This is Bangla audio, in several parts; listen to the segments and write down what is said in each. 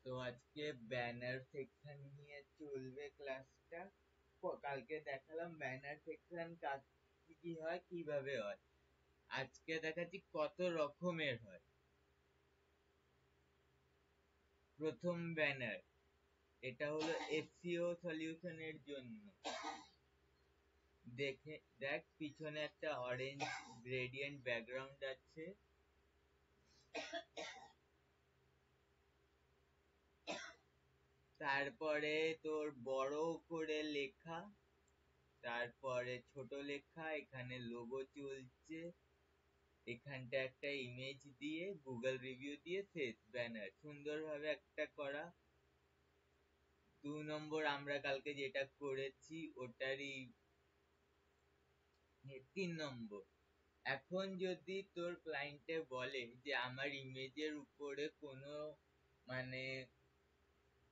তো আজকে ব্যানার সেকশন নিয়ে চলবে ক্লাসটা। কালকে দেখালাম ব্যানার সেকশন কি কি হয়, কিভাবে হয়। আজকে দেখাচ্ছি কত রকমের হয়। প্রথম ব্যানার, এটা হলো এসইও সলিউশনের জন্য। দেখ পিছনে একটা অরেঞ্জ গ্রেডিয়েন্ট ব্যাকগ্রাউন্ড আছে। তারপরে তোর বড় করে লেখা, তারপরে ছোট লেখা, এখানে লোগো চলছে, এখানটা একটা ইমেজ দিয়ে গুগল রিভিউ দিয়ে শেষ ব্যানার সুন্দরভাবে একটা করা। 2 নম্বর আমরা কালকে যেটা করেছি ওটারই 3 নম্বর। এখন যদি তোর ক্লায়েন্টে বলে যে আমার ইমেজের উপরে কোনো মানে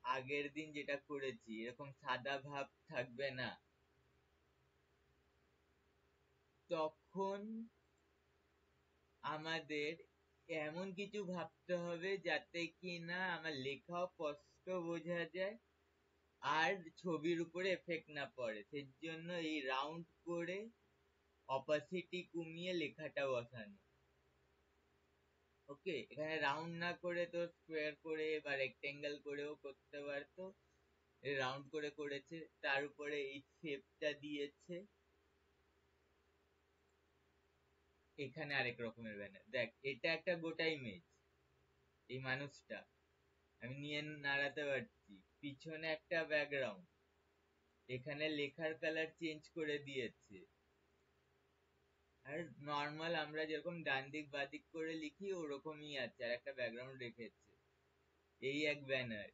আগের দিন যেটা করেছি এরকম সাদা ভাব থাকবে না, তখন আমাদের এমন কিছু ভাবতে হবে যাতে কি না আমার লেখাও স্পষ্ট বোঝা যায় আর ছবির উপরে এফেক্ট না পড়ে। সেই জন্য এই রাউন্ড করে অপাসিটি কমিয়ে লেখাটা বসানো। ওকে, এখানে রাউন্ড না করে তো স্কোয়ার করে বা রেক্টেঙ্গেল করেও করতে পারতো, রাউন্ড করে করেছে। তার উপরে এই শেপটা দিয়েছে। এখানে আরেক রকমের ব্যানার, দেখ এটা একটা গোটা ইমেজ, এই মানুষটা আমি নিয়ে নাড়াতে পারছি, পিছনে একটা ব্যাকগ্রাউন্ড, এখানে লেখার কালার চেঞ্জ করে দিয়েছে। আর নর্মাল আমরা যেরকম ডান দিক বাঁ দিক করে লিখি ওরকমই আছে, আর একটা ব্যাকগ্রাউন্ড রেখেছে। এই এক ব্যানার।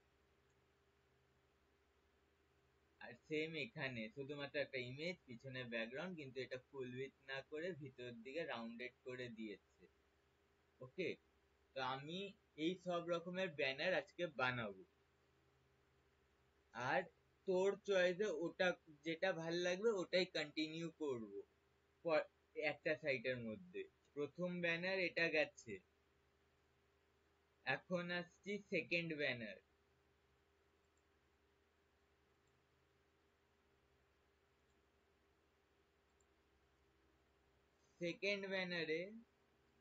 আর সেম এখানে শুধুমাত্র একটা ইমেজ, পিছনে ব্যাকগ্রাউন্ড, কিন্তু এটা ফুল উইডথ না করে ভিতর দিকে রাউন্ডেড করে দিয়েছে। ওকে, তো আমি এই সব রকমের ব্যানার আজকে বানাবো। আর তোর চয়েসে ওটা যেটা ভাল লাগবে ওটাই কন্টিনিউ করব একটা সাইটের মধ্যে। প্রথম ব্যানার এটা গেছে, এখন আসছি সেকেন্ড ব্যানার। সেকেন্ড ব্যানারে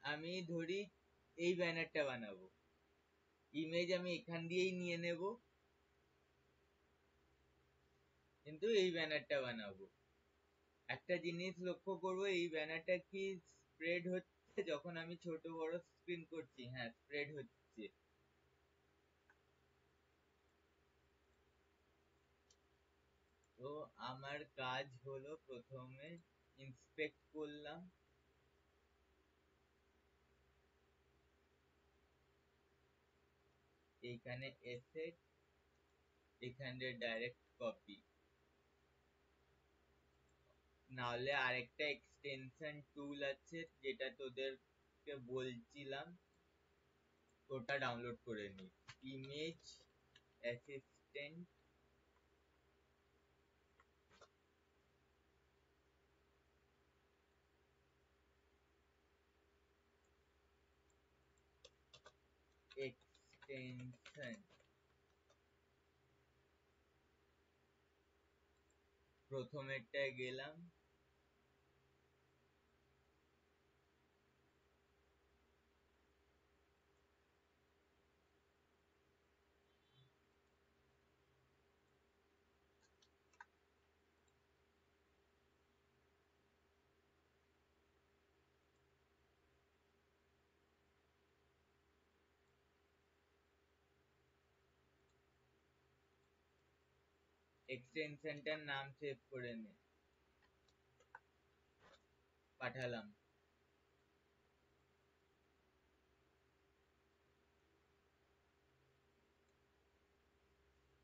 আমি ধরি এই ব্যানারটা বানাবো, ইমেজ আমি এখান দিয়েই নিয়ে নেব, কিন্তু এই ব্যানারটা বানাবো। একটা জিনিস লক্ষ্য করবো, এই ব্যানারটা কি স্প্রেড হচ্ছে যখন আমি ছোট বড় স্ক্রিন করছি? হ্যাঁ, স্প্রেড হচ্ছে। তো আমার কাজ হলো প্রথমে ইন্সপেক্ট করলাম, এইখানে এসেট, এখানে ডাইরেক্ট কপি, নাহলে আরেকটা এক্সটেনশন টুল আছে যেটা তোদেরকে বলছিলাম, ওটা ডাউনলোড করে নি, ইমেজ অ্যাসিস্ট্যান্ট। এক্সটেনশন প্রথমেরটায় গেলাম, এক্সটেনশনটার নাম সেভ করে নে, পাঠালাম।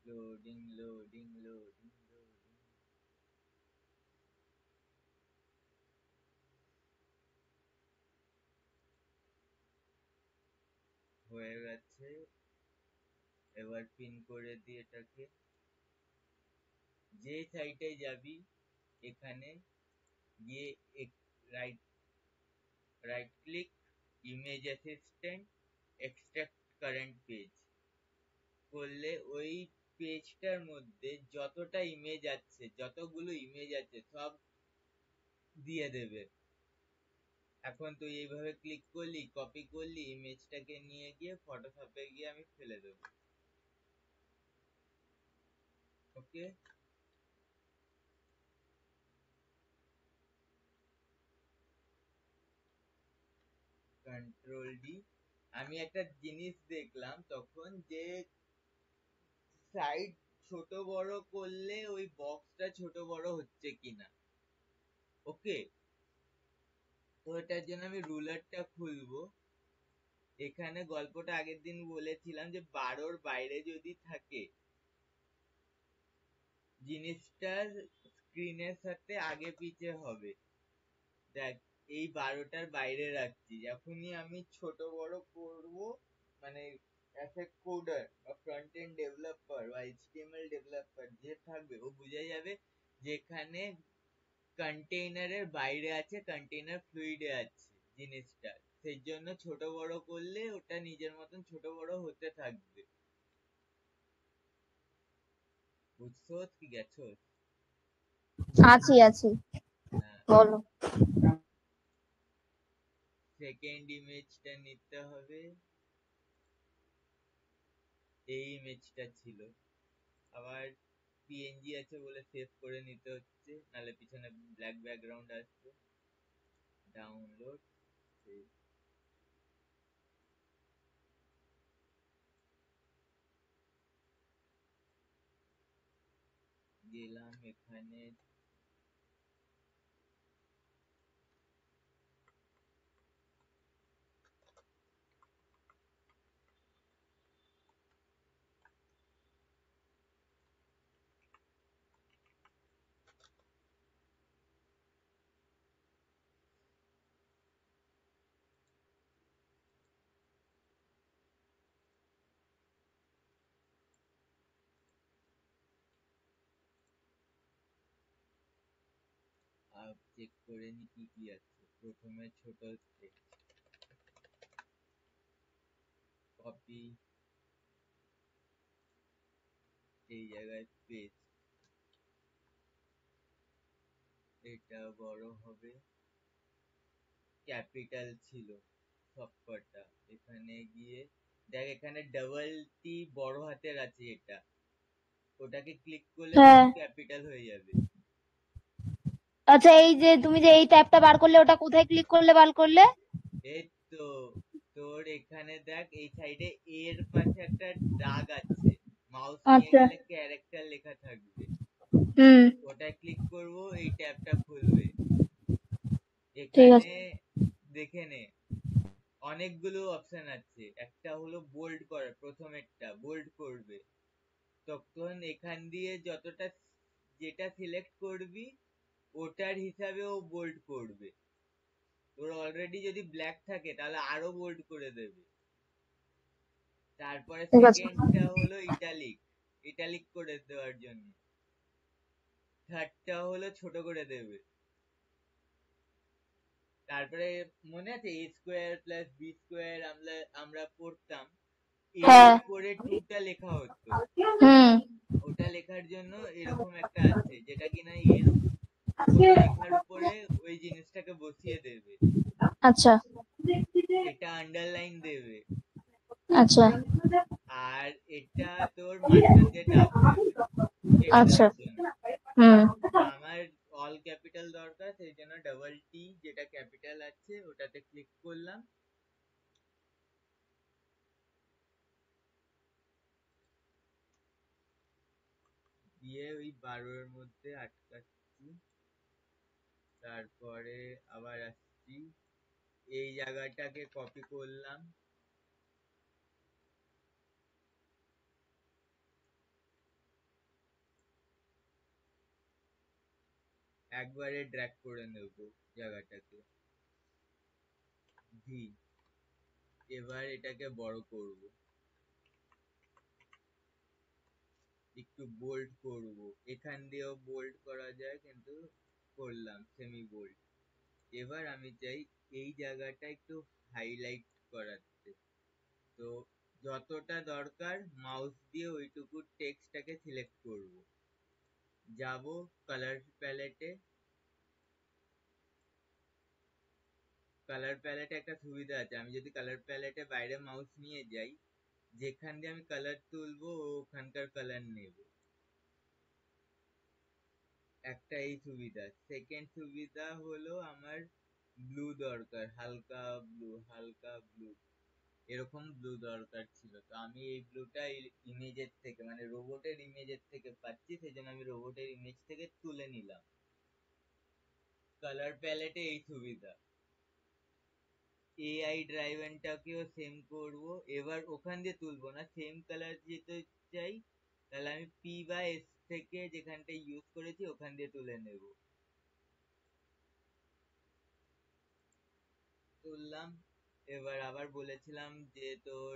লোডিং লোডিং লোডিং লোডিং, হয়ে গেছে। এবার পিন করে দিয়ে এটাকে, যে সাইটে যাবি এখানে গিয়ে right right click, image assistant, extract current page, করলে ওই পেজটার মধ্যে যতটা ইমেজ আছে, যতগুলো ইমেজ আছে সব দিয়ে দেবে। এখন তুই এইভাবে ক্লিক করলি, কপি করলি, ইমেজটাকে নিয়ে গিয়ে ফটোশপে গিয়ে আমি ফেলে দেবো। ওকে, কন্ট্রোল ডি। আমি একটা জিনিস দেখলাম তখন, যে সাইড ছোট বড় করলে ওই বক্সটা ছোট বড় হচ্ছে কিনা। ওকে, তো এটার জন্য আমি রুলারটা খুলবো। এখানে গল্পটা আগের দিন বলেছিলাম যে 12-র বাইরে যদি থাকে জিনিসটা স্ক্রিনের সাথে আগে পিছে হবে। দেখ, এই 12টার বাইরে রাখছি, যখনই আমি ছোট বড় করব, মানে অ্যাজ এ কোডার বা ফ্রন্ট এন্ড ডেভেলপার বা এইচটিএমএল ডেভেলপার যে থাকবে, ও বুঝে যাবে যেখানে কন্টেইনারের বাইরে আছে, কন্টেইনার ফ্লুইডে আছে জিনিসটা। সেই জন্য ছোট বড় করলে ওটা নিজের মতন ছোট বড় হতে থাকবে। বুঝছোস কি গেছোস? আছি আছি, হ্যাঁ, বলো। সেকেন্ড ইমেজটা নিতে হবে। এই ইমেজটা ছিল, আবার পিএনজি আছে বলে সেভ করে নিতে হচ্ছে, নাহলে পিছনে ব্ল্যাক ব্যাকগ্রাউন্ড আসবে। ডাউনলোড, গেলাম এখানে, চেক করে নি কি কি আছে। প্রথমে ছোট কপি, এই জায়গায় পেস্ট, এটা বড় হবে, ক্যাপিটাল ছিল সবকটা। এখানে গিয়ে দেখ, এখানে ডাবল টি বড় হাতের আছে, এটা ওটাকে ক্লিক করলে সব হ্যাঁ, ক্যাপিটাল হয়ে যাবে। আচ্ছা, এই যে তুমি যে এই ট্যাবটা বার করলে, ওটা কোথায় ক্লিক করলে বার করলে? এই তো, তোর এখানে দেখ, এই সাইডে এর পাশে একটা দাগ আছে, মাউস নিয়ে আচ্ছা, গেলে ক্যারেক্টার লেখা থাকবে, হুম, ওটায় ক্লিক করব, এই ট্যাবটা খুলবে। ঠিক এখানে আছে। দেখে নে, অনেকগুলো অপশন আছে। একটা হলো বোল্ড করা, প্রথমেরটা বোল্ড করবে, তখন এখান দিয়ে যতটা, যেটা সিলেক্ট করবি ওটার হিসাবে ও বোল্ড করবে। তোর অলরেডি যদি ব্ল্যাক থাকে তাহলে আরো বোল্ড করে দেবে। তারপরে ঠিক আছে। সেকেন্ডটা হলো ইটালিক, ইটালিক করে দেওয়ার জন্য। থার্ডটা হলো ছোট করে দেবে। তারপরে মনে আছে এ স্কোয়ার প্লাস বি স্কোয়ার আমরা আমরা পড়তাম, এর হ্যাঁ, উপরে টুটা লেখা হতো। হুম, ওটা লেখার জন্য এরকম একটা আছে, যেটা কিনা এর কোনো লেখার উপরে ওই জিনিসটাকে বসিয়ে দেবে। আচ্ছা এটা আন্ডারলাইন দেবে, আচ্ছা আর এটা তোর মাঝখান দিয়ে ডাব দেবে কেটে আচ্ছা, দেওয়ার জন্য। হুম, আমার অল ক্যাপিটাল দরকার, সেই জন্য ডাবল টি যেটা ক্যাপিটাল আছে ওটাতে ক্লিক করলাম। দিয়ে ওই 12-এর মধ্যে আটকাচ্ছি। তারপরে আবার আসছি, এই জায়গাটাকে কপি করলাম, একবারে ড্র্যাগ করে নেব জায়গাটাকে, ভি। এবার এটাকে বড় করব, একটু বোল্ড করব, এখান দিয়েও বোল্ড করা যায় কিন্তু করলাম সেমি বোল্ড। এবার আমি চাই এই জায়গাটা একটু হাইলাইট করাতে, তো যতটা দরকার মাউস দিয়ে ওইটুকু টেক্সটটাকে সিলেক্ট করব। যাব কালার প্যালেটে। কালার প্যালেটে একটা সুবিধা আছে, আমি যদি কালার প্যালেটে বাইরে মাউস নিয়ে যাই, যেখান দিয়ে আমি কালার তুলবো ওখানকার কালার নেব। একটা এই সুবিধা। সেকেন্ড সুবিধা হলো আমার ব্লু দরকার, হালকা ব্লু এরকম ব্লু দরকার ছিল। তো আমি এই ব্লুটা ইমেজের থেকে, মানে রোবটের ইমেজের থেকে পাচ্ছি, সেই জন্য আমি রোবটের ইমেজ থেকে তুলে নিলাম। কালার প্যালেটে এই সুবিধা। এআই ড্রাইভেনটাকেও সেম করব। এবার ওখান দিয়ে তুলবো না, সেম কালার যেতে চাই তাহলে আমি পি বা এস থেকে যেখানটা ইউজ করেছি ওখান দিয়ে তুলে নেব। তুললাম। এবার আবার বলেছিলাম যে তোর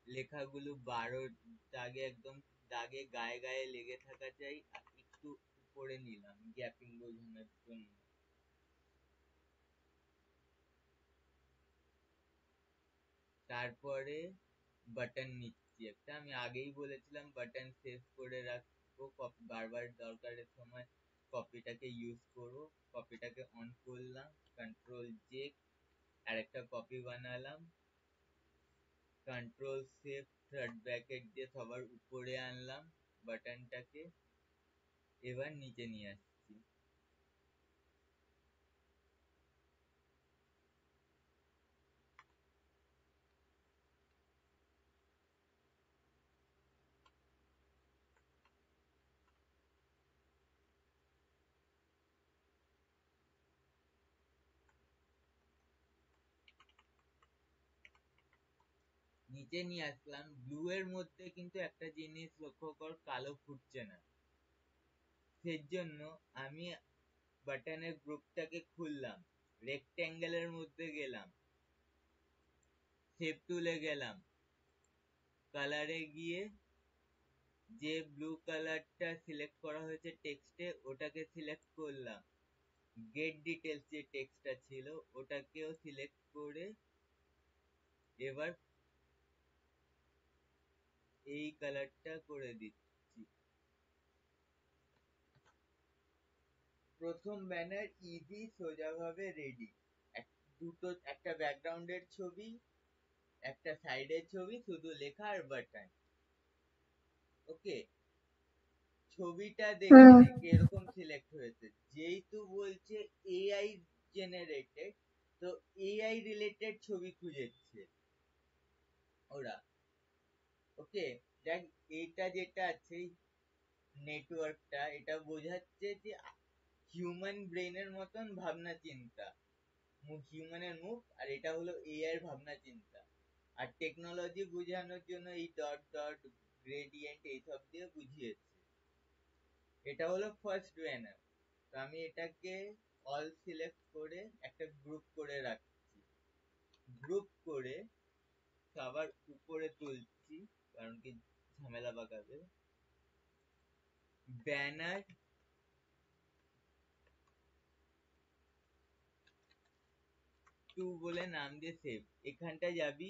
লেখাগুলো 12 দাগে, একদম দাগে গায়ে গায়ে লেগে থাকা চাই, আর একটু উপরে নিলাম গ্যাপিং বোঝানোর জন্য। তারপরে বাটন নিচ্ছি একটা, আমি আগেই বলেছিলাম বাটন সেভ করে রাখবো, বারবার দরকারের সময় কপিটাকে ইউজ করবো। কপিটাকে অন করলাম, কন্ট্রোল জে, আর একটা কপি বানালাম, কন্ট্রোল সেভ থার্ড ব্র্যাকেট দিয়ে সবার উপরে আনলাম বাটনটাকে। এবার নিচে নিয়ে আসছি। নিচে নিয়ে আসলাম। ব্লু এর মধ্যে কিন্তু একটা জিনিস লক্ষ্য কর, কালো ফুটছে না। সেজন্য আমি বাটনের গ্রুপটাকে খুললাম, রেক্ট্যাঙ্গেলের মধ্যে গেলাম, শেপ টুলে গেলাম, কালারে গিয়ে যে ব্লু কালারটা সিলেক্ট করা হয়েছে টেক্সটে ওটাকে সিলেক্ট করলাম। গেট ডিটেলস যে টেক্সটটা ছিল ওটাকেও সিলেক্ট করে এবার এই কালারটা করে দিচ্ছি। প্রথম ব্যানার ইজি, সোজাভাবে রেডি। দুটো, একটা ব্যাকগ্রাউন্ডের ছবি, একটা সাইডের ছবি, শুধু লেখা আর বাটন। ওকে, ছবিটা দেখে নে কিরকম সিলেক্ট হয়েছে। যেহেতু বলছে এআই জেনারেটেড, তো এআই রিলেটেড ছবি খুঁজেছে ওরা। ওকে, দেখ এটা যেটা আছে নেটওয়ার্কটা, এটা বোঝাচ্ছে যে হিউম্যান ব্রেনের মতন ভাবনা চিন্তা, হিউম্যানের মুখ, আর এটা হলো এআই এর ভাবনা চিন্তা। আর টেকনোলজি বোঝানোর জন্য এই ডট ডট গ্রেডিয়েন্ট এইসব দিয়ে বুঝিয়েছে। এটা হলো ফার্স্ট ব্যানার। তো আমি এটাকে অল সিলেক্ট করে একটা গ্রুপ করে রাখছি। গ্রুপ করে সবার উপরে তুলছি, কারণ কি ঝামেলা পাকাবে। ব্যানার 2 বলে নাম দিয়ে সেভ। এখানটা যাবি,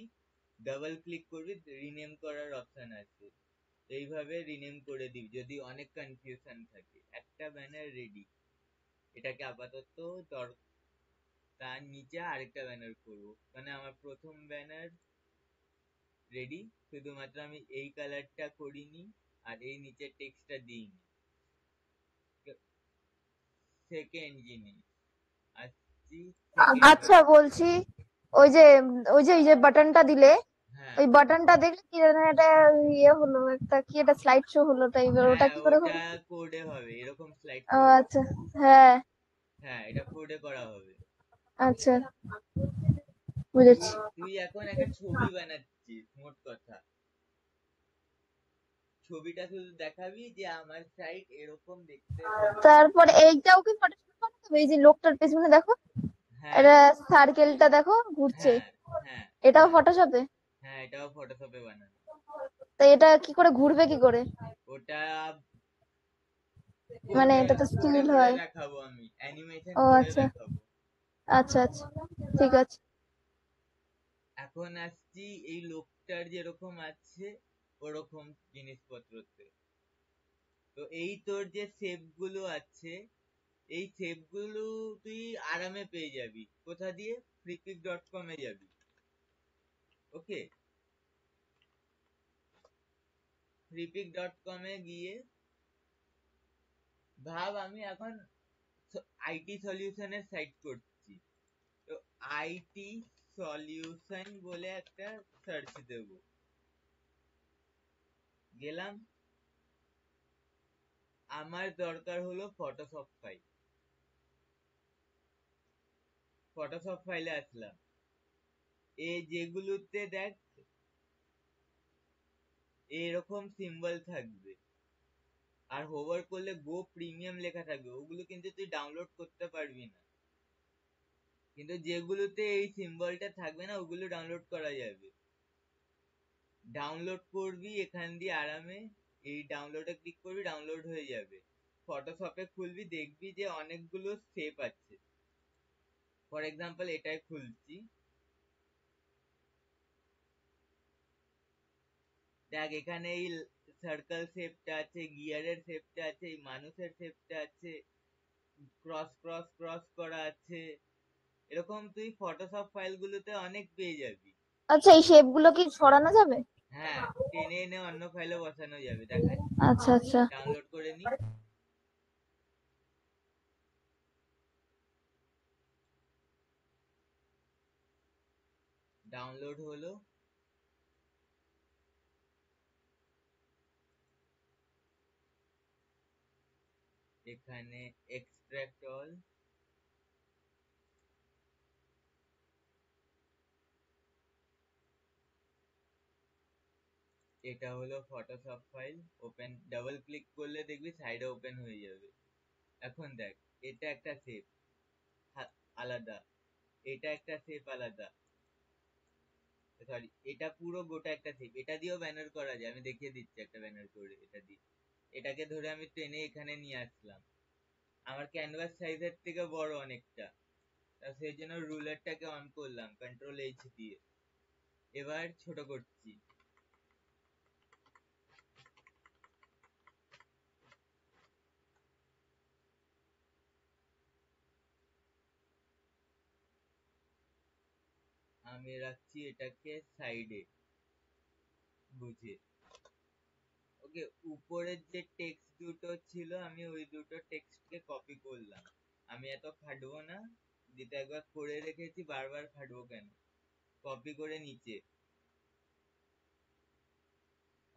ডাবল ক্লিক করবি, রিনেম করার অপশন আছে, এইভাবে রিনেম করে দিবি যদি অনেক কনফিউশন থাকে। একটা ব্যানার রেডি, এটাকে আপাতত তার নিচে আরেকটা ব্যানার করব। মানে আমার প্রথম ব্যানার রেডি, শুধুমাত্র আমি এই কালারটা করিনি আর এই নিচে টেক্সটটা দিইনি। সেকেন্ড জিনিস আসছি, আচ্ছা বলছি, ওই যে ওই যে বাটনটা দিলে, হ্যাঁ ওই বাটনটা দেখলে কি জানি একটা ইয়ে হলো, একটা কি একটা স্লাইড শো হলো টাইপের, ওটা হ্যাঁ কি করে ওটা হলো? কোডে হবে, এরকম স্লাইড ও শো। আচ্ছা, হ্যাঁ হ্যাঁ এটা কোডে করা হবে। আচ্ছা বুঝেছি। তুই এখন একটা ছবি বানাচ্ছিস, মোট কথা ছবিটা শুধু দেখাবি যে আমার সাইট এরকম দেখতে হবে। তারপরে এইটাও কি ফটোশপে বানাতে হবে? এই যে লোকটার পেছনে দেখো, হ্যাঁ এটা সার্কেলটা দেখো ঘুরছে, হ্যাঁ হ্যাঁ এটাও হ্যাঁ ফটোশপে? হ্যাঁ এটাও ফটোশপে বানানো। তো এটা কি করে ঘুরবে কি করে? ওটা মানে কোডে এটা তো কোডে স্টিল করে হয়। দেখাবো, আমি অ্যানিমেশন ও করে আচ্ছা দেখাবো। আচ্ছা আচ্ছা, ঠিক আছে। এখন আসছি এই লোকটার যেরকম আছে ওরকম জিনিসপত্রতে। তো এই তোর যে শেপ গুলো আছে, এই শেপ গুলো তুই আরামে পেয়ে যাবি। কোথা দিয়ে? freepik.com এ যাবি। ওকে, freepik.com এ গিয়ে ভাব আমি এখন আইটি সলিউশনের সাইট করছি। তো আইটি সলিউশন বলে একটা সার্চ দেব। গেলাম, আমার দরকার হলো ফটোশপ ফাইল। ফটোশপ ফাইলে আসলাম, এই যেগুলোতে দেখ এরকম সিম্বল থাকবে আর হোভার করলে গো প্রিমিয়াম লেখা থাকবে, ওগুলো কিন্তু তুই ডাউনলোড করতে পারবি না। কিন্তু যেগুলোতে এই সিম্বলটা থাকবে না ওগুলো ডাউনলোড করা যাবে। ডাউনলোড করবি এখান দিয়ে আরামে, এই ডাউনলোডে ক্লিক করবি, ডাউনলোড হয়ে যাবে। ফটোশপে খুলবি, দেখবি যে অনেকগুলো শেপ আছে। ফর এক্সাম্পল এটাই খুলছি, দেখ এখানে এই সার্কেল শেপটা আছে, গিয়ারের শেপটা আছে, এই মানুষের শেপটা আছে, ক্রস ক্রস ক্রস করা আছে। এরকম তুই ফটোশপ ফাইল গুলোতে অনেক পেয়ে যাবি। আচ্ছা, এই শেপ গুলো কি সরানো যাবে? হ্যাঁ, টেনে এনে অন্য ফাইলে বসানো যাবে। দেখাচ্ছি, আচ্ছা আচ্ছা। ডাউনলোড করে নি। ডাউনলোড হলো, এখানে এক্সট্রাক্ট অল, এটা হলো Photoshop file. Open, double click করলে দেখবি সাইডে ওপেন হয়ে যাবে। এখন দেখ, এটা একটা শেপ আলাদা, এটা একটা শেপ আলাদা, সরি এটা পুরো গোটা একটা শেপ। এটা দিয়েও ব্যানার করা যায়, আমি দেখিয়ে দিচ্ছি একটা ব্যানার করে। এটা দিয়ে, এটাকে ধরে আমি টেনে এখানে নিয়ে আসলাম, আমার ক্যানভাস সাইজের থেকে বড় অনেকটা। তা সেই জন্য রুলারটাকে অন করলাম কন্ট্রোল এইচ দিয়ে, এবার ছোট করছি। আমি রাখছি এটাকে সাইডে বুঝে। ওকে, উপরের যে টেক্সট দুটো ছিল আমি ওই দুটো টেক্সটকে কপি করলাম। আমি এত খাটবো না, যেটা একবার করে রেখেছি বারবার খাটবো কেন। কপি করে নিচে।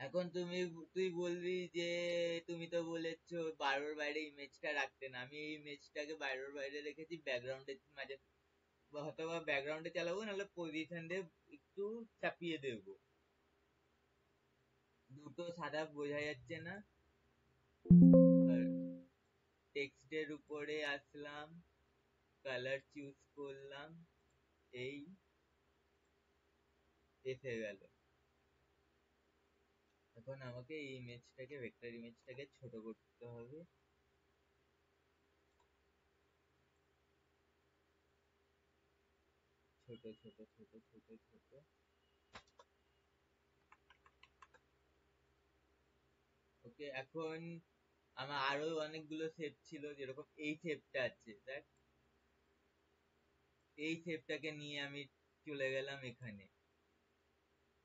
এখন তুই বলবি যে তুমি তো বলেছো বারোর বাইরে ইমেজটা রাখতে না, আমি এই ইমেজটাকে বারোর বাইরে রেখেছি ব্যাকগ্রাউন্ডের মাঝে। হয়তো বা ব্যাকগ্রাউন্ডে চালাবো, নাহলে পজিশন দিয়ে একটু চাপিয়ে দেবো। দুটো সাদা বোঝা যাচ্ছে না। টেক্সটের উপরে আসলাম, কালার চুজ করলাম, এই এসে গেল। এখন আমাকে এই ইমেজটাকে, ভেক্টর ইমেজটাকে ছোট করতে হবে। ছোট ছোট ছোট ছোট ছোট। ওকে, এখন আমার আরো অনেকগুলো শেপ ছিল, যেরকম এই শেপটা আছে দেখ, এই শেপটাকে নিয়ে আমি চলে গেলাম এখানে।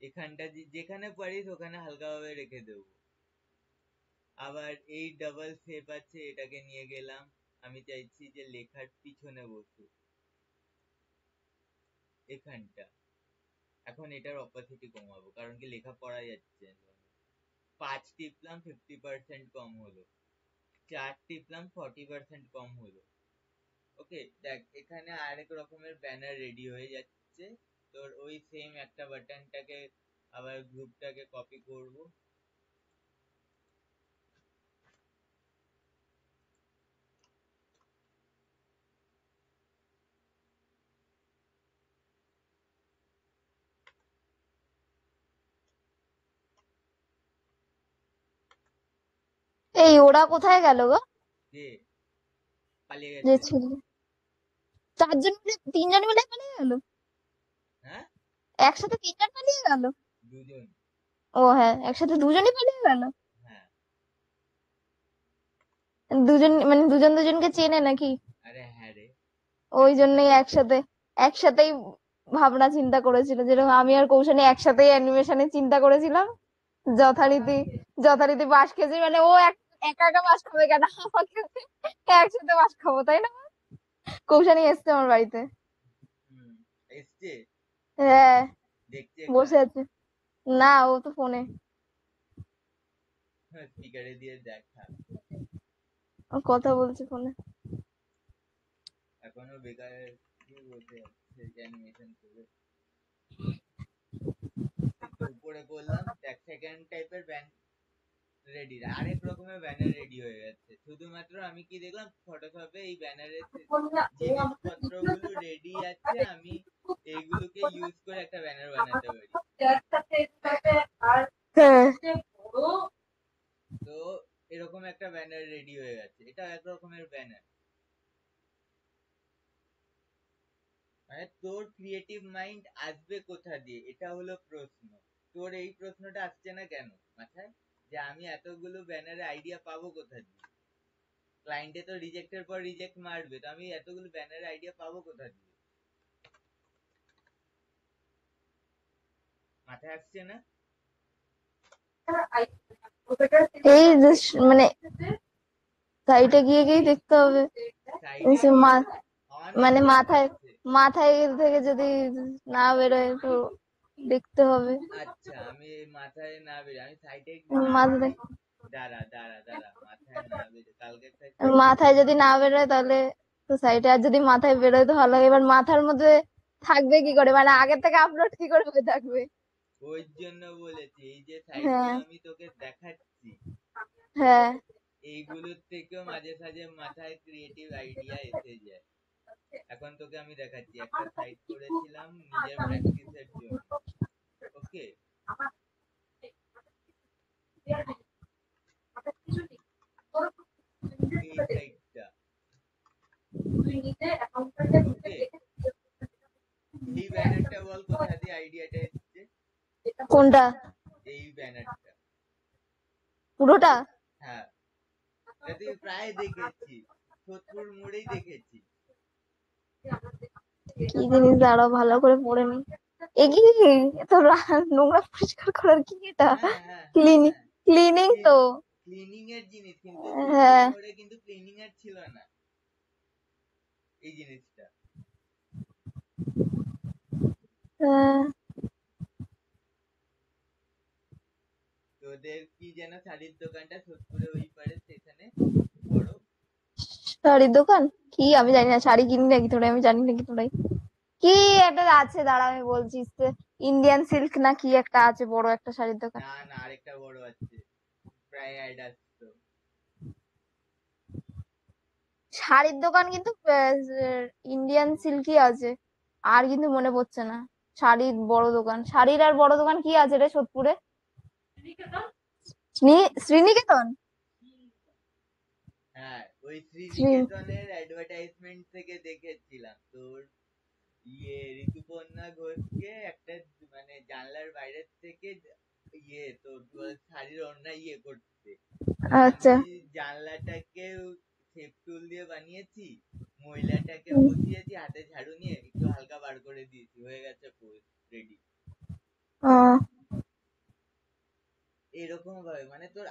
এখানটা যেখানে পারিস ওখানে হালকাভাবে রেখে দেবো। আবার এই ডাবল শেপ আছে, এটাকে নিয়ে গেলাম, আমি চাইছি যে লেখার পিছনে বসুক এখানটা। এখন এটার অপাসিটি কমাবো, কারণ কি লেখা পড়া যাচ্ছে না। 5 টিপলাম 50% কম হলো, 4 টিপলাম 40% কম হলো। ওকে, দেখ এখানে আরেক রকমের ব্যানার রেডি হয়ে যাচ্ছে। তোর ওই সেম একটা বাটনটাকে, আবার গ্রুপটাকে কপি করব। এই ওরা কোথায় গেল গো? যে পালিয়ে যে গেছে। ছিল, চারজন মিলে, তিনজন মিলে পালিয়ে গেল? হ্যাঁ, একসাথে তিনজন পালিয়ে গেল? দুজন। ও হ্যাঁ, একসাথে দুজনই পালিয়ে গেল। হ্যাঁ। দুজন মানে দুজন দুজনকে চেনে নাকি? আরে হ্যাঁ রে, ওই একই জন্যই সাথে। একসাথেই ভাবনা চিন্তা করেছিল, যেরকম আমি আর কৌশানী একসাথেই অ্যানিমেশনে চিন্তা করেছিলাম। যথারীতি যথারীতি বাঁশ খেয়েছি, মানে ও একা একা বাঁশ খাবে কেন, আমাকে একসাথে বাঁশ খাবো তাই না? কৌশানী এসছে আমার বাড়িতে। হুম। এসছে? হ্যাঁ, দেখছে বসে ক্লাস? আছে। না, ও তো ফোনে। স্পিকারে দিয়ে দেখা। ও কথা বলছে ফোনে। এখনো বেকার বসে আছে অ্যানিমেশন করে। উপরে করলাম, দেখ সেকেন্ড টাইপের ব্যান রেডি, আরেক রকমের ব্যানার রেডি হয়ে যাচ্ছে। শুধুমাত্র আমি কি দেখলাম, ফটোশপে এই ব্যানারের জিনিসপত্র গুলো রেডি আছে, আমি এইগুলোকে ইউজ করে একটা ব্যানার বানাতে পারি। হ্যাঁ। তো এরকম একটা ব্যানার রেডি হয়ে গেছে, এটা এক রকমের ব্যানার। মানে তোর ক্রিয়েটিভ মাইন্ড আসবে কোথা দিয়ে, এটা হলো প্রশ্ন। তোর এই প্রশ্নটা আসছে না কেন মাথায়, যে আমি এতগুলো ব্যানারে আইডিয়া পাবো কোথা দিয়ে? ক্লায়েন্টে তো রিজেক্টের পর রিজেক্ট মারবে, তো আমি এতগুলো ব্যানারে আইডিয়া পাবো কোথা দিয়ে? মাথায় আসছে না? এই মানে সাইটে গিয়ে গিয়ে দেখতে হবে। সাইডে সে গিয়ে অনেক মানে অ্যাপ মাথায় আছে। মাথায় থেকে যদি না বেরোয় তো দেখতে হবে। আচ্ছা, আমি মাথায় না বেরে আমি সাইটে মাথায় দাঁড়া দাঁড়া দাঁড়া, মাথায় না বেরে কালকে থেকে মাথায় যদি না বেরোয় তাহলে তো সাইটে, আর যদি মাথায় বেরোয় তো ভালো। এবার মাথার মধ্যে থাকবে কি করে, মানে আগে থেকে আপলোড কি করে হয়ে থাকবে? ওই জন্য বলেছি, এই যে সাইটগুলো হ্যাঁ আমি তোকে দেখাচ্ছি, হ্যাঁ। এইগুলোর থেকেও মাঝে সাঝে মাথায় ক্রিয়েটিভ আইডিয়া এসে যায়। এখন তোকে আমি দেখাচ্ছি, একটা সাইট করেছিলাম নিজের প্র্যাকটিসের জন্য। ওকে, এই সাইটটা। ওকে, এই ব্যানারটা বল কোথা দিয়ে আইডিয়াটা এসছে? কোনটা? এই ব্যানারটা। পুরোটা? হ্যাঁ, এটা তুই প্রায় দেখেছি, সোদপুর মোড়েই দেখেছি। কি জিনিস, দাঁড়াও ভালো করে পড়ে নি। এ কি, এত নোংরা পরিষ্কার করার কি এটা? হ্যাঁ হ্যাঁ হ্যাঁ ক্লিনিং, হ্যাঁ, ক্লিনিং তো। ক্লিনিং এর জিনিস, কিন্তু সোদপুর হ্যাঁ মোড়ে কিন্তু ক্লিনিং এর ছিল না এই জিনিসটা। হ্যাঁ। তোদের কি যেন শাড়ির দোকানটা সোদপুরে ওই পারে স্টেশনে বড়? শাড়ির দোকান? কি আমি জানি না, শাড়ি কিনি নাকি তোরা, আমি জানি নাকি তোরাই। কি একটা আছে, দাঁড়া আমি বলছি। ইন্ডিয়ান সিল্ক না কি একটা আছে, বড় একটা শাড়ির দোকান। না না, আরেকটা বড় আছে, প্রায় অ্যাড আসতো। শাড়ির দোকান কিন্তু ইন্ডিয়ান সিল্কই আছে, আর কিন্তু মনে পড়ছে না। শাড়ির বড় দোকান, শাড়ির আর বড় দোকান কি আছে রে সোদপুরে? শ্রীনিকেতন। হ্যাঁ, ওই শ্রী শ্রীনিকেতনের অ্যাডভার্টাইজমেন্ট থেকে দেখেছিলাম তোর ঋতুপর্ণা ঘোষকে একটা, মানে জানলার বাইরের থেকে তোর শাড়ির ওড়না করতে। তো আচ্ছা। আমি জানলাটাকে শেপ টুল দিয়ে বানিয়েছি, মহিলাটাকে বসিয়েছি, হাতে ঝাড়ু নিয়ে একটু হালকা বার করে দিয়েছি, হয়ে গেছে পোস্ট রেডি। আহ, এরকম ভাবে মানে তোর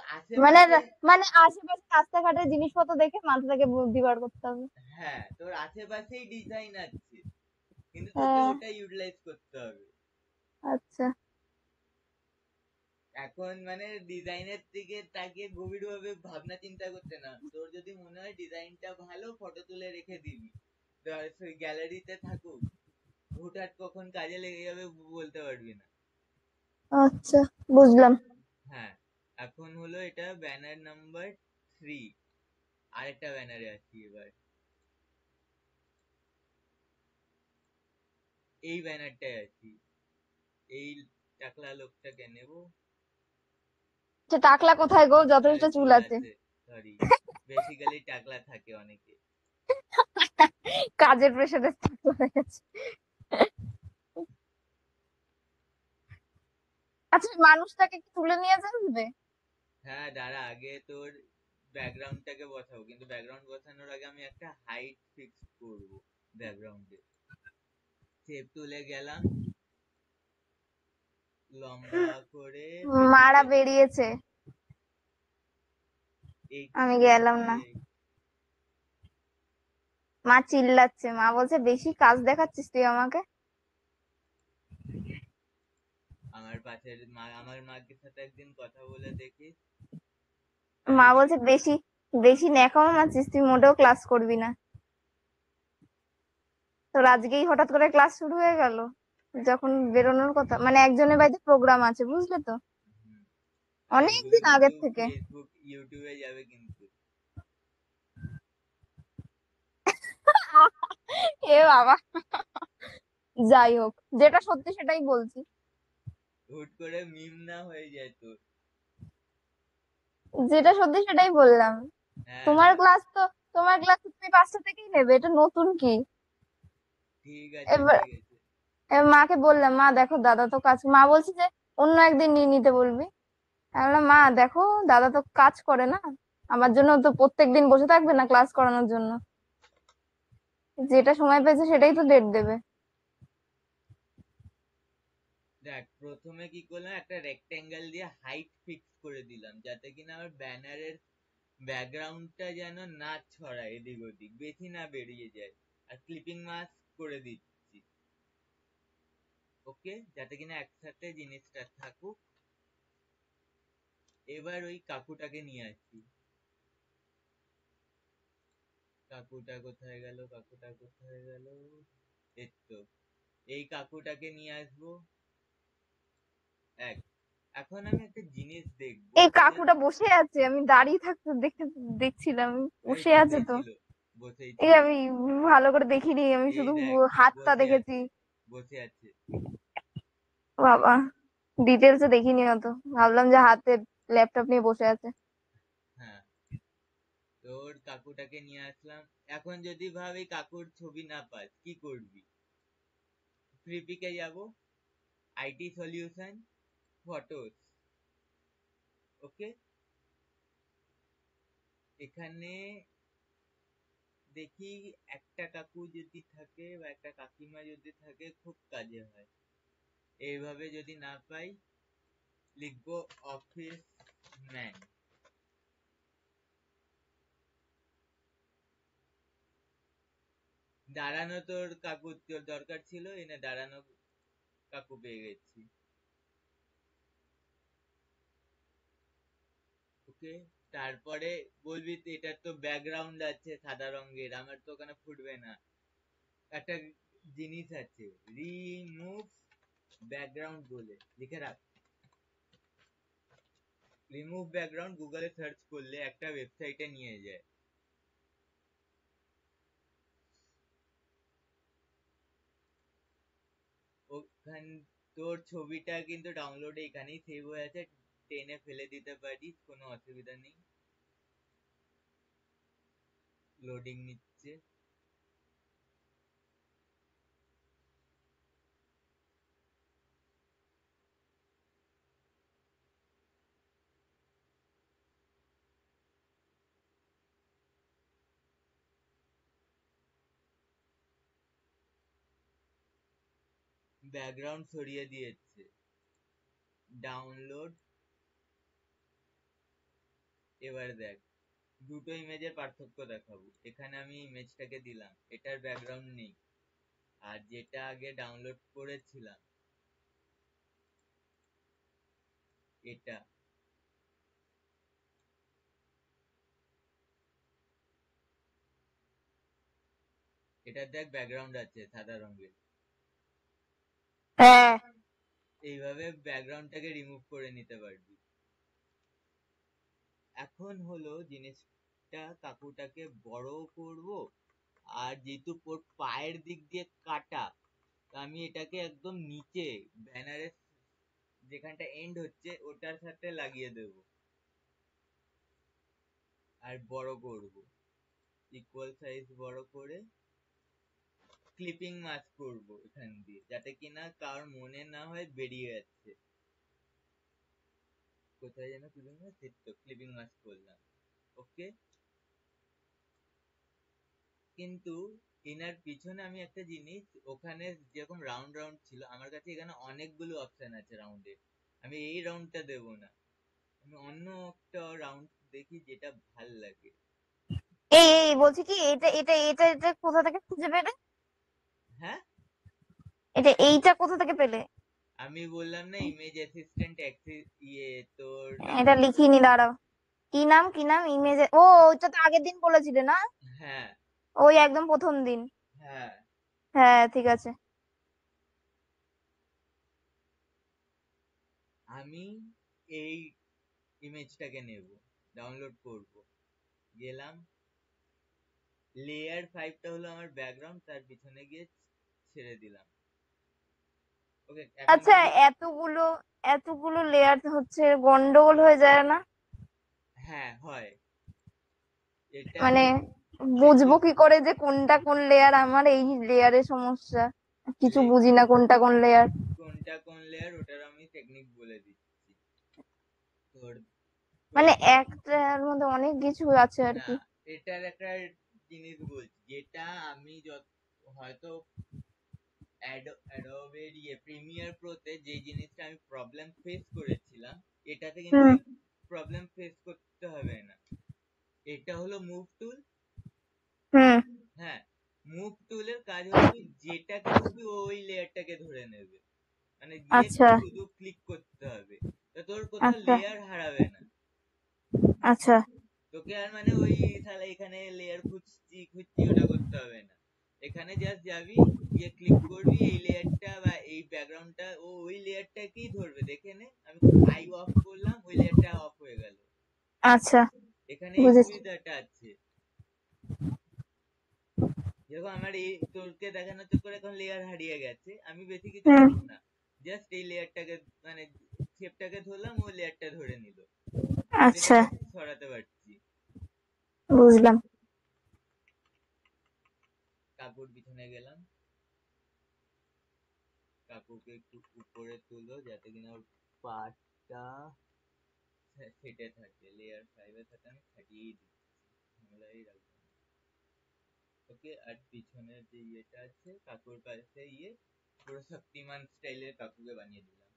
মানে আশেপাশে। মানে আশেপাশে রাস্তাঘাটের জিনিসপত্র দেখে মাথা থেকে বুদ্ধি বার করতে হবে। হ্যাঁ, তোর আশেপাশেই ডিজাইন আছে, কিন্তু তোকে হ্যাঁ। ওটা ইউটিলাইজ করতে হবে। আচ্ছা। এখন মানে ডিজাইনের দিকে তাকিয়ে গভীর ভাবে ভাবনা চিন্তা করতে না, তোর যদি মনে হয় ডিজাইনটা ভালো, ফটো তুলে রেখে দিবি, গ্যালারিতে থাকুক, হুটহাট কখন কাজে লেগে যাবে বলতে পারবি না। আচ্ছা, বুঝলাম। হ্যাঁ, এখন হলো এটা ব্যানার নাম্বার 3। আরেকটা ব্যানারে আছি এবার, এই ব্যানারটায় আছি। এই টাকলা লোকটাকে নেব। টাকলা কোথায় গো, আরে যথেষ্ট চুল চুল আছে। আছে, সরি, বেসিক্যালি টাকলা থাকে অনেকে। কাজের প্রেশারে টাকলা হয়ে গেছে। আচ্ছা মানুষটাকে কি তুলে নিয়ে যাবে? হ্যাঁ দাঁড়া, আগে তোর ব্যাকগ্রাউন্ডটাকে বসাবো, কিন্তু ব্যাকগ্রাউন্ড বসানোর আগে আমি একটা হাইট ফিক্স করব ব্যাকগ্রাউন্ডে। শেপ তুলে গেলাম, লম্বা করে মারা পেতেছে বেরিয়েছে, আমি গেলাম না। 88। মা চিল্লাচ্ছে, মা বলছে বেশি কাজ দেখাচ্ছিস তুই আমাকে। আমার পাশের মা, আমার মার সাথে একদিন কথা বলে দেখিস। মা বেশি বলছে বেশি বেশি ন্যাকামো মারছিস, তুই মোটেও ক্লাস করবি না। তোর আজকেই হঠাৎ করে ক্লাস শুরু হয়ে গেল, যখন বেরোনোর কথা, মানে একজনের বাড়িতে প্রোগ্রাম আছে, বুঝলে তো, হুম, আর এইগুলো অনেকদিন কিন্তু আগের থেকে। ফেসবুক ইউটিউবে যাবে কিন্তু। এ বাবা, যাই হোক, যেটা সত্যি সেটাই বলছি। হুট করে মিম না হয়ে যায় তোর। যেটা সত্যি সেটাই বললাম। হ্যাঁ তোমার হ্যাঁ, ক্লাস তো, তোমার ক্লাস তো তুমি 5টা থেকেই নেবে, এটা নতুন কি? ঠিক আছে এবার ঠিক আছে। এবার মাকে বললাম, মা দেখো দাদা তো কাজ, মা বলছে যে অন্য একদিন নিয়ে নিতে বলবি। আমি বললাম মা দেখো, দাদা তো কাজ করে না, আমার জন্য তো প্রত্যেকদিন বসে থাকবে না ক্লাস করানোর জন্য, যেটা সময় পেয়েছে সেটাই তো ডেট দেবে। দেখ প্রথমে কি করলাম, একটা রেক্টেঙ্গেল দিয়ে হাইট ফিক্স করে দিলাম, যাতে কিনা আমার ব্যানারের ব্যাকগ্রাউন্ডটা যেন না ছড়ায় এদিক ওদিক, বেশি না বেরিয়ে যায়। আর ক্লিপিং মাস্ক করে দিচ্ছি, ওকে, যাতে কিনা একসাথে জিনিসটা থাকুক। এবার ওই কাকুটাকে নিয়ে আসছি। কাকুটা কোথায় গেল, কাকুটা কোথায় গেল, এই তো, এই কাকুটাকে নিয়ে আসবো। এক, এখন আমি একটা জিনিস দেখবো এই যে, কাকুটা বসে আছে, আমি দাঁড়িয়ে থাকতে দেখে দেখছিলাম, এই বসে আছে বসেই তো। ছিল, বসেই এই ছিল। আমি ভালো করে দেখিনি, আমি এই শুধু দেখ, হাতটা বসে দেখেছি। আছে, বসে আছে। বাবা, ডিটেলসে দেখিনি অত, ভাবলাম যে হাতে ল্যাপটপ নিয়ে বসে আছে। হ্যাঁ, তোর কাকুটাকে নিয়ে আসলাম। এখন যদি ভাবি কাকুর ছবি না পাস, কি করবি? ফ্রিপিকে যাব, আইটি সলিউশন, ফটোস, ওকে, এখানে দেখি একটা কাকু যদি থাকে বা একটা কাকিমা যদি থাকে খুব কাজে হয়। এইভাবে যদি না পাই, লিখবো অফিস ম্যান। দাঁড়ানো তোর কাকু তোর দরকার ছিল, এনে দাঁড়ানো কাকু পেয়ে গেছি, ওকে। তারপরে বলবি তো এটার তো ব্যাকগ্রাউন্ড আছে সাদা রঙের, আমার তো ওখানে ফুটবে না। একটা জিনিস আছে, রিমুভ ব্যাকগ্রাউন্ড বলে লিখে রাখ। রিমুভ ব্যাকগ্রাউন্ড গুগলে সার্চ করলে একটা ওয়েবসাইটে নিয়ে যায়। ওখান, তোর ছবিটা কিন্তু ডাউনলোডে এখানেই সেভ হয়ে আছে, টেনে ফেলে দিতে পারিস, কোনো অসুবিধা নেই। লোডিং নিচ্ছে। ব্যাকগ্রাউন্ড সরিয়ে দিয়েছে, ডাউনলোড। এবার দেখ, দুটো ইমেজের পার্থক্য দেখাবো। এখানে আমি ইমেজটাকে দিলাম, এটার ব্যাকগ্রাউন্ড নেই। আর যেটা আগে ডাউনলোড করেছিলাম, এটা, এটার দেখ ব্যাকগ্রাউন্ড আছে সাদা রঙের। হ্যাঁ, এইভাবে ব্যাকগ্রাউন্ডটাকে রিমুভ করে নিতে পারবি। এখন হলো জিনিসটা, কাকুটাকে বড় করব। আর যেহেতু ওর পায়ের দিক দিয়ে কাটা, তো আমি এটাকে একদম নিচে ব্যানারের যেখানটা এন্ড হচ্ছে ওটার সাথে লাগিয়ে দেব, আর বড় করব, ইকুয়াল সাইজ বড় করে ক্লিপিং মাস্ক করব এখান দিয়ে, যাতে কিনা কার মনে না হয় বেরিয়ে যাচ্ছে। কোথায় যেন ক্লিপিং মাস্ক, তো ক্লিপিং মাস্ক করলাম। ওকে, কিন্তু এনার পিছনে আমি একটা জিনিস, ওখানে যেরকম রাউন্ড রাউন্ড ছিল, আমার কাছে এখানে অনেকগুলো অপশন আছে রাউন্ডে, আমি এই রাউন্ডটা দেব না, আমি অন্য একটা রাউন্ড দেখি যেটা ভাল লাগে। এই বলছি কি, এটা এটা এটা এটা কোথা থেকে খুঁজে পেলে? হ্যাঁ, এইটা কোথা থেকে পেলে? আমি বললাম না ইমেজ অ্যাসিস্ট্যান্ট ইয়ে তোর এটা ডাউনলোড। লিখিনি, দাঁড়াও। কি নাম ইমেজ? ও, ওইটা তো আগের দিন বলেছিলে না? হ্যাঁ ওই একদম প্রথম দিন। হ্যাঁ, হ্যাঁ, ঠিক আছে। আমি এই ইমেজটাকে নেব, ডাউনলোড করব, গেলাম, লেয়ার 5টা হলো আমার ব্যাকগ্রাউন্ড, তার পিছনে গিয়ে ছেড়ে দিলাম। ওকে, এখন আচ্ছা, যদি এতগুলো এতগুলো লেয়ার হচ্ছে গন্ডগোল হয়ে যায় না? হ্যাঁ হয়, এটা মানে তুই বুঝবো কি করে যে কোনটা কোন লেয়ার? আমার এই লেয়ারে সমস্যা, কিছু বুঝি না কোনটা কোন লেয়ার। কোনটা কোন লেয়ার ওটার আমি টেকনিক বলে দিচ্ছি তোর। মানে প্রথম, একটার মধ্যে অনেক কিছু আছে আর না, কি। এটার একটা জিনিস বলছি, যেটা আমি হয়তো অ্যাডোবের প্রিমিয়ার প্রোতে যে জিনিসটা আমি প্রবলেম ফেস করেছিলাম, এটাতে কিন্তু হুম। ওই প্রবলেম ফেস করতে হবে না। এটা হলো মুভ টুল। হুম। হ্যাঁ, মুভ টুলের কাজ হলো তুই যেটাকে ধরবি ও ওই লেয়ারটাকে ধরে নেবে, মানে গিয়ে আচ্ছা। শুধু ক্লিক করতে হবে, তো তোর কোথাও আচ্ছা। লেয়ার হারাবে না। আচ্ছা। তোকে আর মানে ওই শালা এখানে লেয়ার খুঁজছি খুঁজছি ওটা করতে হবে না, এখানে জাস্ট যাবি, গিয়ে ক্লিক করবি, এই লেয়ারটা বা এই ব্যাকগ্রাউন্ডটা ও ওই লেয়ারটাকেই ধরবে, দেখে নে, আমি আই অফ করলাম, ওই লেয়ারটা অফ হয়ে গেল। আচ্ছা, এখানে এই বুঝেছি। সুবিধাটা আছে। যেরকম আমার এই তোরকে দেখানোর চক্করে এখন লেয়ার হারিয়ে গেছে, আমি বেশি কিছু হুম। করবো না, জাস্ট এই লেয়ারটাকে মানে শেপটাকে ধরলাম, ও লেয়ারটা ধরে নিল, আচ্ছা, এটাকে সরাতে পারছি। বুঝলাম। কাকুর পিছনে গেলাম, কাকুকে একটু উপরে তুলো যাতে কিনা ওর পাটা সেটে থাকে, লেয়ার 5 এর সাথে আমি খাটিয়েই দিচ্ছি, ঝামেলাই রাখবো না। ওকে, আর পিছনের যে ইয়েটা আছে কাকুর পাশে পুরো শক্তিমান স্টাইলের কাকুকে বানিয়ে দিলাম।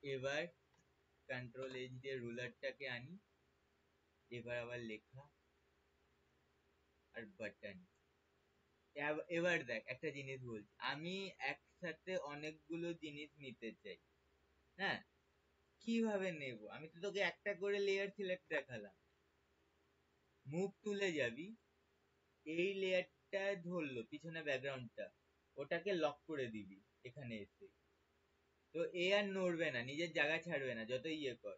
এবার কন্ট্রোল এইচ দিয়ে রুলারটাকে আনি, এবার আবার লেখা আর বাটন। এবার দেখ একটা জিনিস বলছি, আমি একসাথে অনেকগুলো জিনিস নিতে চাই। হ্যাঁ, কিভাবে নেব? আমি তো তোকে একটা করে লেয়ার সিলেক্ট দেখালাম। মুভ টুলে যাবি, এই লেয়ারটা ধরলো পিছনে ব্যাকগ্রাউন্ডটা, ওটাকে লক করে দিবি এখানে এসে, তো এ আর নড়বে না, নিজের জায়গা ছাড়বে না যত কর।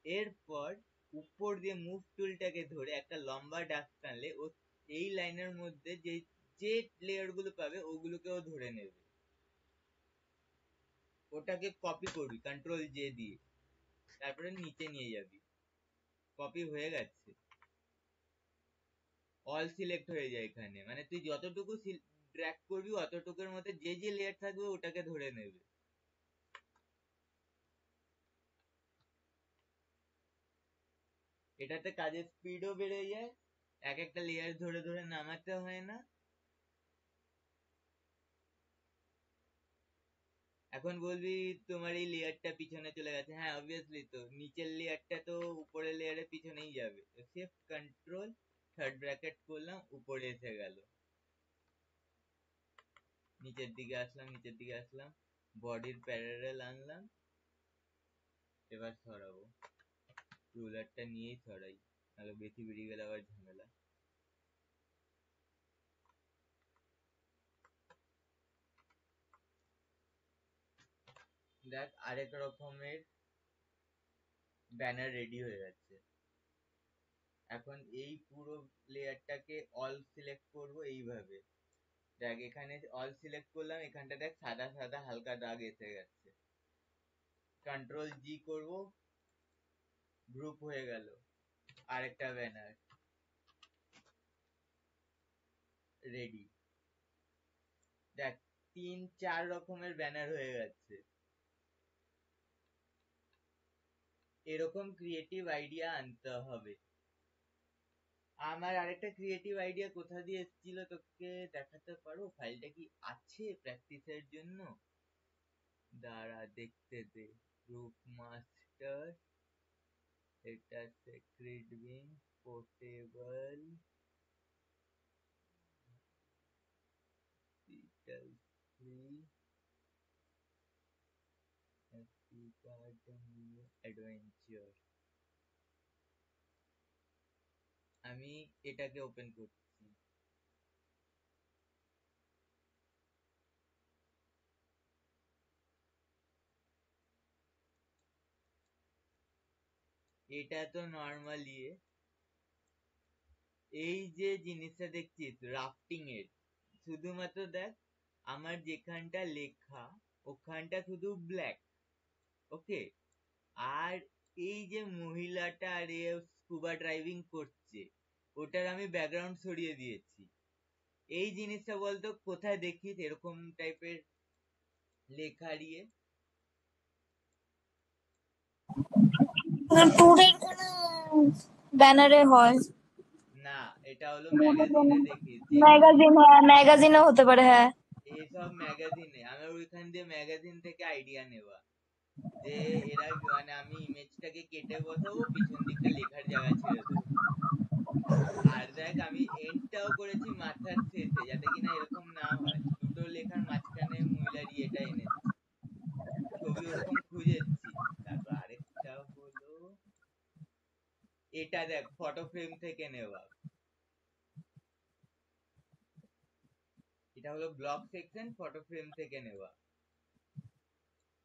এরপর উপর দিয়ে মুভ টুলটাকে ধরে একটা লম্বা ডাক টানলে ও এই লাইনের মধ্যে যে যে লেয়ার গুলো পাবে ওগুলোকেও ধরে নেবে, ওটাকে কপি করবি কন্ট্রোল জে দিয়ে, তারপরে নিচে নিয়ে যাবি, কপি হয়ে গেছে, অল সিলেক্ট হয়ে যায় এখানে, মানে তুই যতটুকু ড্র্যাগ করবি অতটুকুর মধ্যে যে যে লেয়ার থাকবে ওটাকে ধরে নেবে। এটাতে কাজের স্পিডও বেড়ে যায়, এক একটা লেয়ার ধরে ধরে নামাতে হয় না। এখন বলবি তোমার এই লেয়ারটা পিছনে চলে গেছে, হ্যাঁ অবভিয়াসলি, তো নিচের লেয়ারটা তো উপরের লেয়ারের পিছনেই যাবে, তো শিফট কন্ট্রোল থার্ড ব্র্যাকেট করলাম, উপরে এসে গেল, নিচের দিকে আসলাম, নিচের দিকে আসলাম, বডির প্যারালাল আনলাম, এবার সরাবো, রুলারটা নিয়েই সরাই, নাহলে বেশি বেরিয়ে গেলে আবার ঝামেলা। দেখ আরেক রকমের ব্যানার রেডি হয়ে গেছে। এখন এই পুরো লেয়ারটাকে অল সিলেক্ট করব এইভাবে, দেখ এখানে অল সিলেক্ট করলাম, এখানটা দেখ সাদা সাদা হালকা দাগ এসে গেছে, কন্ট্রোল জি করব, গ্রুপ হয়ে গেল, আরেকটা ব্যানার রেডি। দেখ 3-4 রকমের ব্যানার হয়ে গেছে। এরকম ক্রিয়েটিভ আইডিয়া আনতে হবে। আমার আরেকটা ক্রিয়েটিভ আইডিয়া কোথা দিয়ে এসেছিল তোকে দেখাতে পারো? ফাইলটা কি আছে প্র্যাকটিসের জন্য? দাঁড়া দেখতে দে। গ্রুপ মাস্টার, এটা সেক্রেট বিন, পোর্টেবল, ডিজিটাল ফ্রি, অ্যাডভেঞ্চার। আমি এটাকে ওপেন করছি। এটা তো নর্মালি এই যে জিনিসটা দেখছিস রাফটিং এর, শুধুমাত্র দেখ আমার যেখানটা লেখা ওখানটা শুধু ব্ল্যাক, ওকে? আর এই যে মহিলাটা আর এ স্কুবা ড্রাইভিং করছে ওটার আমি ব্যাকগ্রাউন্ড সরিয়ে দিয়েছি। এই জিনিসটা বলতো কোথায় দেখিস এরকম টাইপের লেখা দিয়ে? ট্যুরের কোনো ব্যানারে হয়। না, এটা হলো ম্যাগাজিনে দেখিস যে ম্যাগাজিন, হ্যাঁ ম্যাগাজিনও হতে পারে, হ্যাঁ। এইসব ম্যাগাজিনে আমার ওইখান দিয়ে ম্যাগাজিন থেকে আইডিয়া নেওয়া যে এরা মানে আমি ইমেজটাকে কেটে বসাবো, পিছন দিকটা লেখার জায়গা ছেড়ে দেবো। আর দেখ আমি এন্ডটাও করেছি মাথার শেষে, যাতে কিনা এরকম না হয় দুটো লেখার মাঝখানে মহিলার ইয়েটা এনেছি। ছবি ওরকম খুঁজেছি। তারপর আরেকটা হলো এটা দেখ ফটো ফ্রেম থেকে নেওয়া। এটা হলো ব্লগ সেকশন, ফটো ফ্রেম থেকে নেওয়া।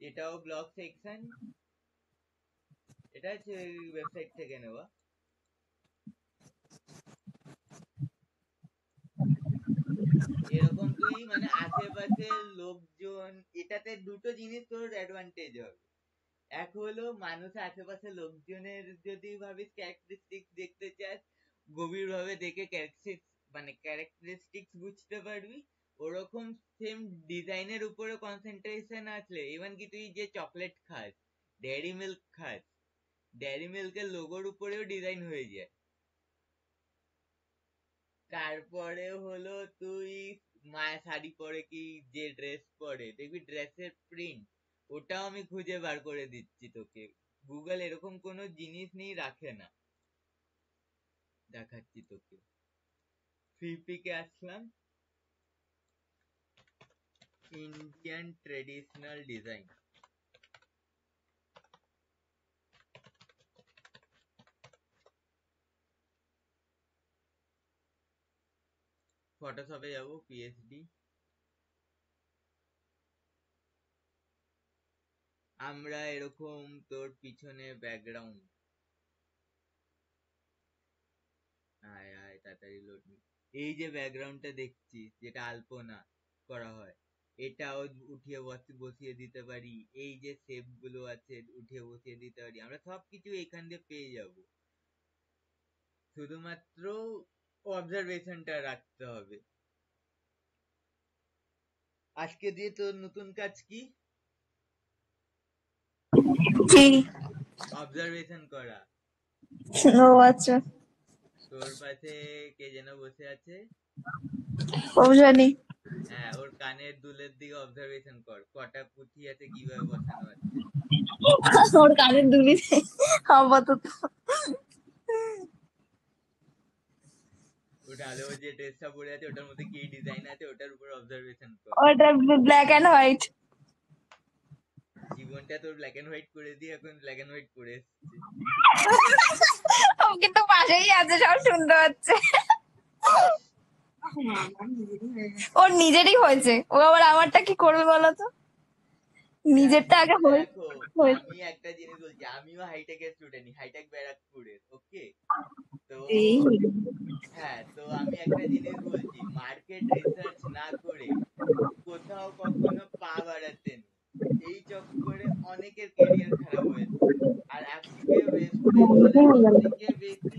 এটাও ব্লগ সেকশন, এটা হচ্ছে ওয়েবসাইট থেকে নেওয়া। এরকম তুই মানে আশেপাশে লোকজন, এটাতে দুটো জিনিস তোর অ্যাডভান্টেজ হবে। এক হলো মানুষ আশেপাশে লোকজনের যদি ভাবিস ক্যারেক্টারিস্টিক্স দেখতে চাস, গভীর ভাবে দেখে ক্যারেক্টারিস্টিক্স বুঝতে পারবি। ওরকম সেম ডিজাইনের উপরে কনসেন্ট্রেশন আসলে, ইভেন কি তুই যে চকলেট খাস, ডেয়ারি মিল্ক খাস, ডেয়ারি মিল্কের লোগোর উপরেও ডিজাইন হয়ে যায়। তারপরে হলো তুই মায়ের শাড়ি পরে কি যে ড্রেস পরে দেখবি ড্রেসের প্রিন্ট, ওটাও আমি খুঁজে বার করে দিচ্ছি তোকে। গুগল এরকম কোনো জিনিস নেই রাখে না, দেখাচ্ছি তোকে। ফ্লিপিকে আসলাম, ইন্ডিয়ান ট্রেডিশনাল ডিজাইন। ফটোশপে যাবো, পিএসডি। আমরা এরকম তোর পিছনে ব্যাকগ্রাউন্ড, আয় আয় তাড়াতাড়ি লোড। এই যে ব্যাকগ্রাউন্ডটা দেখছিস যেটা আলপনা করা হয়, এটাও উঠিয়ে বসিয়ে দিতে পারি। এই যে শেপ গুলো আছে উঠিয়ে বসিয়ে দিতে পারি। আমরা সবকিছু এখান দিয়ে পেয়ে যাব, শুধুমাত্র অবজারভেশনটা রাখতে হবে। আজকে দিয়ে তোর নতুন কাজ কি? কি? অবজারভেশন করা। ও আচ্ছা। তোর পাশে কে যেন বসে আছে? ও জানি। হ্যাঁ, ওর কানের দুলের দিকে অবজারভেশন কর, কটা পুঁথি আছে, কিভাবে বসানো আছে। ওর কানের দুলি আপাতত। ওটা আলো যে ড্রেসটা পরে আছে ওটার মধ্যে কি ডিজাইন আছে ওটার উপর অবজারভেশন কর। ওটা ব্ল্যাক এন্ড হোয়াইট। জীবনটা তোর ব্ল্যাক এন্ড হোয়াইট করে দিয়ে এখন ব্ল্যাক এন্ড হোয়াইট করে এসছে। ও কিন্তু পাশেই আছে, সব শুনতে পাচ্ছে। ওর নিজেরই হয়েছে, ও আবার আমারটা কি করবে বলতো? নিজেরটা আগে দেখো হয়েছে। আমি একটা জিনিস বলছি, আমিও হাইটেকের স্টুডেন্ট, হাইটেক ব্যারাকপুরের, ওকে? তো হ্যাঁ, তো আমি একটা জিনিস বলছি, মার্কেট রিসার্চ না করে কোথাও কখনো পা বাড়াতে নেই। এই চক্করে অনেকের কেরিয়ার খারাপ হয়েছে। আর আজকে ওয়েস্ট বেঙ্গলে সব থেকে বেশি